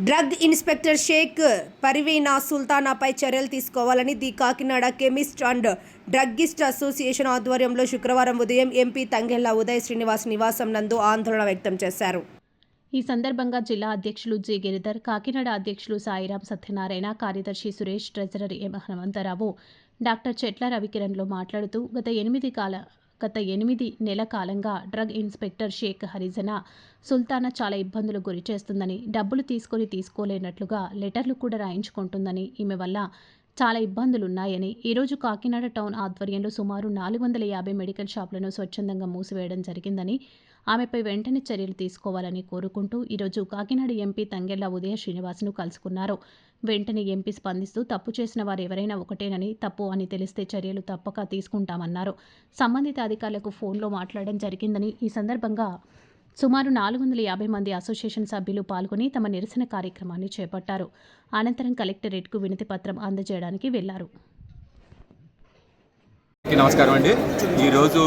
Drug inspector Sheikh Parveena సుల్తానాపై చర్యలు తీసుకోవాలని the Kakinada chemist and druggist association ఆధ్వర్యంలో శుక్రవారం ఉదయం ఎంపీ తంగెళ్ల ఉదయ్ శ్రీనివాస్ నివాసం నందు ఆందోళన వ్యక్తం చేశారు. ఈ సందర్భంగా జిల్లా అధ్యక్షులు జి గిరిధర్, కాకినాడ అధ్యక్షులు సాయిరాం సత్యనారాయణ, కార్యదర్శి Suresh, treasurer M Hanumantharao, doctor Chetla రవికిరణ్లో మాట్లాడుతూ గత 8 నెలల కాలంగా డ్రగ్ ఇన్స్పెక్టర్ షేక్ హరిజనా సుల్తానా చాలా ఇబ్బందులు గురి చేస్తుందని, డబ్బులు తీసుకోలేనట్లుగా లెటర్లు కూడా రాయించుకుంటుందని, ఈమె వల్ల చాలా ఇబ్బందులున్నాయని, ఈరోజు కాకినాడ టౌన్ ఆధ్వర్యంలో సుమారు 450 మెడికల్ షాపులను స్వచ్ఛందంగా మూసివేయడం జరిగిందని, ఆమెపై వెంటనే చర్యలు తీసుకోవాలని కోరుకుంటూ ఈరోజు కాకినాడ ఎంపీ తంగెళ్ల ఉదయ శ్రీనివాస్ను కలుసుకున్నారు. వెంటనే ఎంపీ స్పందిస్తూ తప్పు చేసిన వారు ఎవరైనా ఒకటేనని, తప్పు అని తెలిస్తే చర్యలు తప్పక తీసుకుంటామన్నారు. సంబంధిత అధికారులకు ఫోన్లో మాట్లాడడం జరిగిందని, ఈ సందర్భంగా సుమారు 450 మంది అసోసియేషన్ సభ్యులు పాల్గొని తమ నిరసన కార్యక్రమాన్ని చేపట్టారు. అనంతరం కలెక్టరేట్కు వినతి పత్రం అందజేయడానికి వెళ్లారు. నమస్కారం అండి. ఈరోజు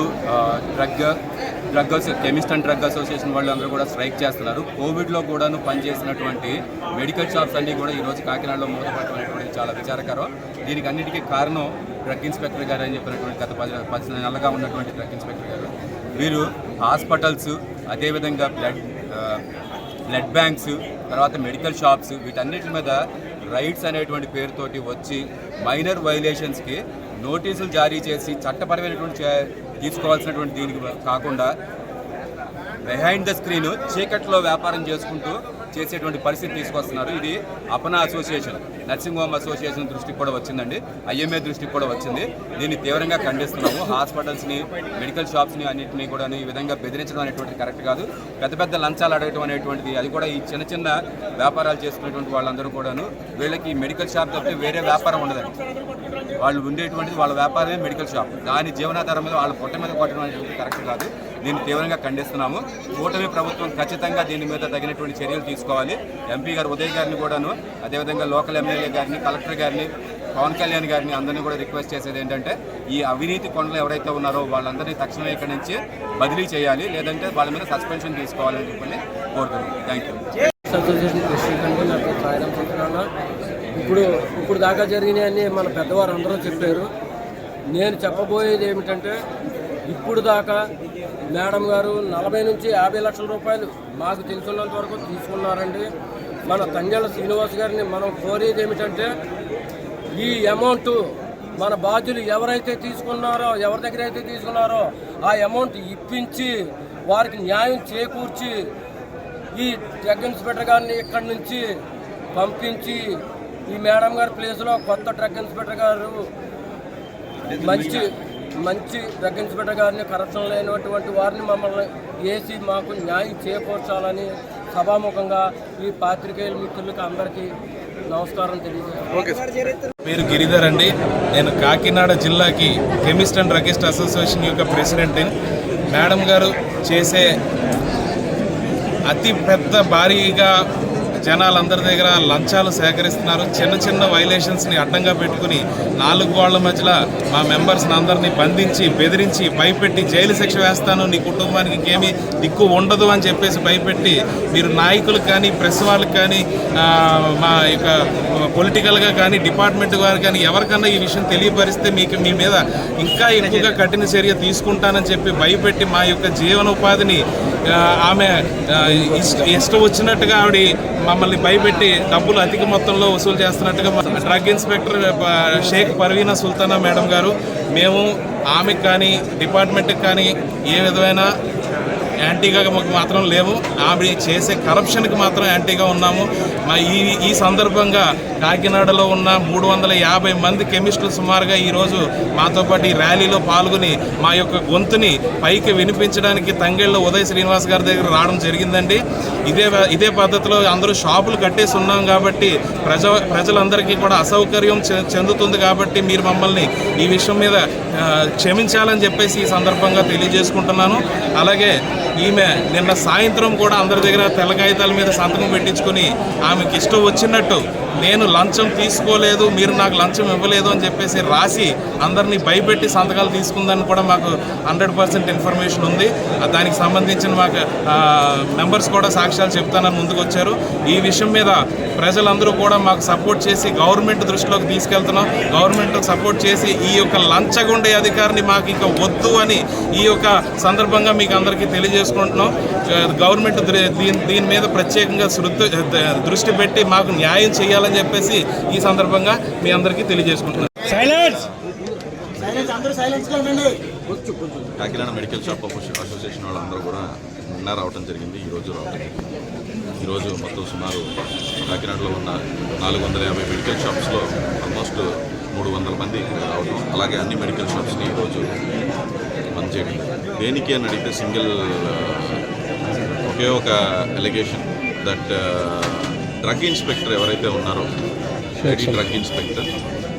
కెమిస్ట్ అండ్ డ్రగ్ అసోసియేషన్ వాళ్ళు అందరూ కూడా స్ట్రైక్ చేస్తున్నారు. కోవిడ్లో కూడాను పనిచేసినటువంటి మెడికల్ షాప్స్ అన్నీ కూడా ఈరోజు కాకినాడలో మూతపడటం అనేటువంటి చాలా విచారకరం. దీనికి అన్నిటికీ కారణం డ్రగ్ ఇన్స్పెక్టర్ గారు అని చెప్పినటువంటి గత 10 నెలలుగా ఉన్నటువంటి డ్రగ్ ఇన్స్పెక్టర్ గారు. వీరు హాస్పిటల్స్, అదేవిధంగా బ్లడ్ బ్యాంక్స్, తర్వాత మెడికల్ షాప్స్, వీటన్నిటి మీద రైట్స్ అనేటువంటి పేరుతోటి వచ్చి మైనర్ వైలేషన్స్కి నోటీసులు జారీ చేసి చట్టపరమైనటువంటి తీసుకోవాల్సినటువంటి దీనికి కాకుండా బిహైండ్ ద స్క్రీన్ చీకట్లో వ్యాపారం చేసుకుంటూ చేసేటువంటి పరిస్థితి తీసుకొస్తున్నారు. ఇది అపనా అసోసియేషన్, నర్సింగ్ హోమ్ అసోసియేషన్ దృష్టికి కూడా వచ్చిందండి, ఐఎంఏ దృష్టికి కూడా వచ్చింది. దీన్ని తీవ్రంగా ఖండిస్తున్నాము. హాస్పిటల్స్ని, మెడికల్ షాప్స్ని అన్నింటినీ కూడా ఈ విధంగా బెదిరించడం అనేటువంటిది కరెక్ట్ కాదు. పెద్ద లంచాలు అడగడం అనేటువంటిది, అది కూడా ఈ చిన్న వ్యాపారాలు చేసుకునేటువంటి వాళ్ళందరూ కూడాను వీళ్ళకి మెడికల్ షాప్ తప్పితే వేరే వ్యాపారం ఉండదండి. వాళ్ళు ఉండేటువంటిది వాళ్ళ వ్యాపారమే మెడికల్ షాప్. దాని జీవనాధారం మీద వాళ్ళ పొట్ట మీద కొట్టడం అనేటువంటి కరెక్ట్ కాదు. దీన్ని తీవ్రంగా ఖండిస్తున్నాము. కూటమి ప్రభుత్వం ఖచ్చితంగా దీని మీద తగినటువంటి చర్యలు తీసుకోవాలి. ఎంపీ గారు ఉదయ్ గారిని కూడాను, అదేవిధంగా లోకల్ ఎమ్మెల్యే గారిని, కలెక్టర్ గారిని, పవన్ కళ్యాణ్ గారిని అందరినీ కూడా రిక్వెస్ట్ చేసేది ఏంటంటే, ఈ అవినీతి కొండలు ఎవరైతే ఉన్నారో వాళ్ళందరినీ తక్షణమే ఇక్కడి నుంచి బదిలీ చేయాలి, లేదంటే వాళ్ళ మీద సస్పెన్షన్ తీసుకోవాలని చెప్పి కోరుతున్నాను. Thank you. అసోసియేషన్ ప్రెసిడెంట్ నాకు సాయం చేస్తున్నాను. ఇప్పుడు దాకా జరిగినాయని మన పెద్దవారు అందరూ చెప్పారు. నేను చెప్పబోయేది ఏమిటంటే, ఇప్పుడు దాకా మేడం గారు 40 నుంచి 50 లక్షల రూపాయలు మాకు తెలుసున్నంత వరకు తీసుకున్నారండి. మన తంగెళ్ల శ్రీనివాస్ గారిని మనం కోరేది ఏమిటంటే, ఈ అమౌంట్ మన బాధ్యులు ఎవరైతే తీసుకున్నారో, ఎవరి దగ్గర అయితే తీసుకున్నారో ఆ అమౌంట్ ఇప్పించి వారికి న్యాయం చేకూర్చి ఈ డ్రగ్ ఇన్స్పెక్టర్ గారిని ఇక్కడి నుంచి పంపించి ఈ మేడం గారి ప్లేస్లో కొత్త డ్రగ్ ఇన్స్పెక్టర్ గారు మంచి డ్రగ్ ఇన్స్పెక్టర్ గారిని, కరప్షన్ లేనటువంటి వారిని మమ్మల్ని వేసి మాకు న్యాయం చేకూర్చాలని సభాముఖంగా ఈ పాత్రికేయుల మిత్రులకి అందరికీ నమస్కారం తెలియజేస్తాను. పేరు గిరిధర్ అండి. నేను కాకినాడ జిల్లాకి కెమిస్ట్ అండ్ డ్రగ్గిస్ట్ అసోసియేషన్ యొక్క ప్రెసిడెంట్. మేడం గారు చేసే అతి పెద్ద భారీగా జనాలందరి దగ్గర లంచాలు సేకరిస్తున్నారు. చిన్న వైలేషన్స్ని అడ్డంగా పెట్టుకుని 4 గోళ్ల మధ్యలో మా మెంబర్స్ని అందరినీ బంధించి, బెదిరించి, భయపెట్టి జైలు శిక్ష వేస్తాను, నీ కుటుంబానికి ఇంకేమీ దిక్కు ఉండదు అని చెప్పేసి భయపెట్టి, మీరు నాయకులకు కానీ, ప్రెస్ వాళ్ళకి కానీ, మా యొక్క పొలిటికల్గా కానీ, డిపార్ట్మెంట్ వారు కానీ ఎవరికన్నా ఈ విషయం తెలియపరిస్తే మీ మీద ఇంకా ఎక్కువగా కఠిన చర్య తీసుకుంటానని చెప్పి భయపెట్టి మా యొక్క జీవనోపాధిని ఆమె ఇష్టం వచ్చినట్టుగా ఆవిడ మమ్మల్ని భయపెట్టి డబ్బులు అధిక మొత్తంలో వసూలు చేస్తున్నట్టుగా drug inspector Sheikh Parveena Sultana madam గారు, మేము ఆమెకు కానీ డిపార్ట్మెంట్కి కానీ ఏ విధమైన యాంటీగా మాత్రం లేవు. ఆమె చేసే కరప్షన్కి మాత్రం యాంటీగా ఉన్నాము. ఈ సందర్భంగా కాకినాడలో ఉన్న 350 మంది కెమిస్టులు సుమారుగా ఈరోజు మాతో పాటు ఈ ర్యాలీలో పాల్గొని మా యొక్క గొంతుని పైకి వినిపించడానికి తంగెళ్ల ఉదయ్ శ్రీనివాస్ గారి దగ్గర రావడం జరిగిందండి. ఇదే పద్ధతిలో అందరూ షాపులు కట్టేసి ఉన్నాం కాబట్టి ప్రజలందరికీ కూడా అసౌకర్యం చెందుతుంది. కాబట్టి మీరు మమ్మల్ని ఈ విషయం మీద క్షమించాలని చెప్పేసి ఈ సందర్భంగా తెలియజేసుకుంటున్నాను. అలాగే ఈమె నిన్న సాయంత్రం కూడా అందరి దగ్గర తెల్ల కాగితాల మీద సంతకం పెట్టించుకుని ఆమెకి ఇష్టం వచ్చినట్టు నేను లంచం తీసుకోలేదు, మీరు నాకు లంచం ఇవ్వలేదు అని చెప్పేసి రాసి అందరినీ భయపెట్టి సంతకాలు తీసుకుందని కూడా మాకు 100% ఇన్ఫర్మేషన్ ఉంది. దానికి సంబంధించిన మాకు మెంబర్స్ కూడా సాక్ష్యాలు చెప్తానని ముందుకు వచ్చారు. ఈ విషయం మీద ప్రజలందరూ కూడా మాకు సపోర్ట్ చేసి గవర్నమెంట్ దృష్టిలోకి తీసుకెళ్తున్నాం. గవర్నమెంట్ సపోర్ట్ చేసి ఈ యొక్క లంచగొండే అధికారిని మాకు ఇంకా వద్దు అని ఈ యొక్క సందర్భంగా మీకు అందరికీ తెలియజేసుకుంటున్నాం. గవర్నమెంట్ దీని మీద ప్రత్యేకంగా దృష్టి పెట్టి మాకు న్యాయం చేయాలని చెప్పేసి ఈ సందర్భంగా మీ అందరికీ తెలియజేసుకుంటున్నాం. కాకినాడ మెడికల్ షాప్ అసోసియేషన్ వాళ్ళందరూ కూడా నిన్న రావడం జరిగింది, ఈరోజు రావడం జరిగింది. ఈరోజు మొత్తం సుమారు కాకినాడలో ఉన్న 450 మెడికల్ షాప్స్లో ఆల్మోస్ట్ 300 మంది రావడం, అలాగే అన్ని మెడికల్ షాప్స్ని ఈరోజు బంద్ చేయడం. దేనికి అని అడిగితే సింగిల్ ఒకే ఒక ఎలిగేషన్ దట్ డ్రగ్ ఇన్స్పెక్టర్ ఎవరైతే ఉన్నారో లేడీ డ్రగ్ ఇన్స్పెక్టర్,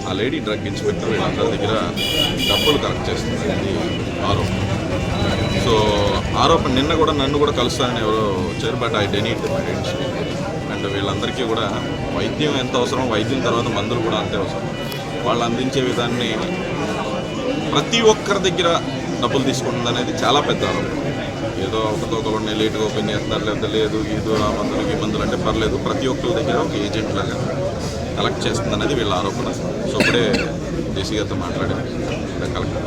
ఆ లేడీ డ్రగ్ ఇన్స్పెక్టర్ వీళ్ళందరి దగ్గర డబ్బులు కలెక్ట్ చేస్తుంది, అది ఆరోపణ. సో ఆరోపణ నిన్న కూడా నన్ను కూడా కలుస్తానని ఎవరో వచ్చారు, but I deny it my dents. And వీళ్ళందరికీ కూడా వైద్యం ఎంత అవసరం, వైద్యం తర్వాత మందులు కూడా అంతే అవసరం. వాళ్ళు అందించే విధాన్ని ప్రతి ఒక్కరి దగ్గర డబ్బులు తీసుకుంటుంది అనేది చాలా పెద్ద ఆరోపణ. ఏదో ఒకతో ఒకరిని లేటుగా ఓపెన్ చేస్తున్నారు, లేకపోతే లేదు ఏదో ఆ మందులు ఈ మందులు అంటే పర్లేదు, ప్రతి ఒక్కరి దగ్గర ఒక ఏజెంట్ లాగా కలెక్ట్ చేస్తుంది అనేది వీళ్ళ ఆరోపణ. సో ఇప్పుడే జేసీ గారితో మాట్లాడారు collector.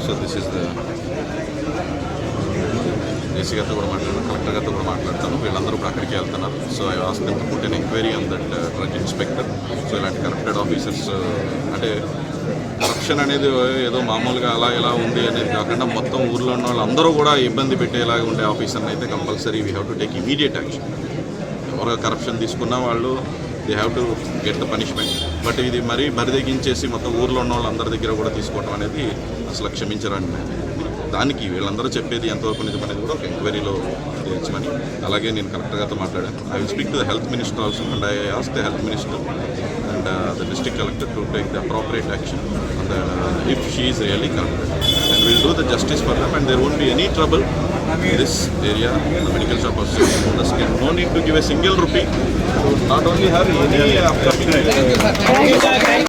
So this is the JC గారితో కూడా మాట్లాడాను, కలెక్టర్ గారితో కూడా మాట్లాడతాను. వీళ్ళందరూ ఇప్పుడు అక్కడికి వెళ్తున్నారు. So I asked them to put an enquiry on that drug inspector. So ఇలాంటి కరప్టెడ్ ఆఫీసర్స్ అంటే కరప్షన్ అనేది ఏదో మామూలుగా అలా ఇలా ఉంది అనేది కాకుండా మొత్తం ఊర్లో ఉన్న వాళ్ళు అందరూ కూడా ఇబ్బంది పెట్టేలాగా ఉండే ఆఫీసర్ని అయితే compulsory we have to take immediate action. ఎవరు కరప్షన్ తీసుకున్న వాళ్ళు they have to get the punishment. But ఇది మరీ బరిదెగించేసి మొత్తం ఊర్లో ఉన్న వాళ్ళందరి దగ్గర కూడా తీసుకోవడం అనేది అసలు క్షమించరండి. దానికి వీళ్ళందరూ చెప్పేది ఎంతవరకు నిజం అనేది కూడా ఒక ఎంక్వైరీలో తెచ్చమని, అలాగే నేను కలెక్టర్ గారితో మాట్లాడాను. I will speak to the health minister also and I ask the health minister and the district collector to take the appropriate action on the if she is really corrupted, and we will do the justice for them, and there won't be any trouble in this area. The medical shop association, no need to give a single rupee, not only her, any upcoming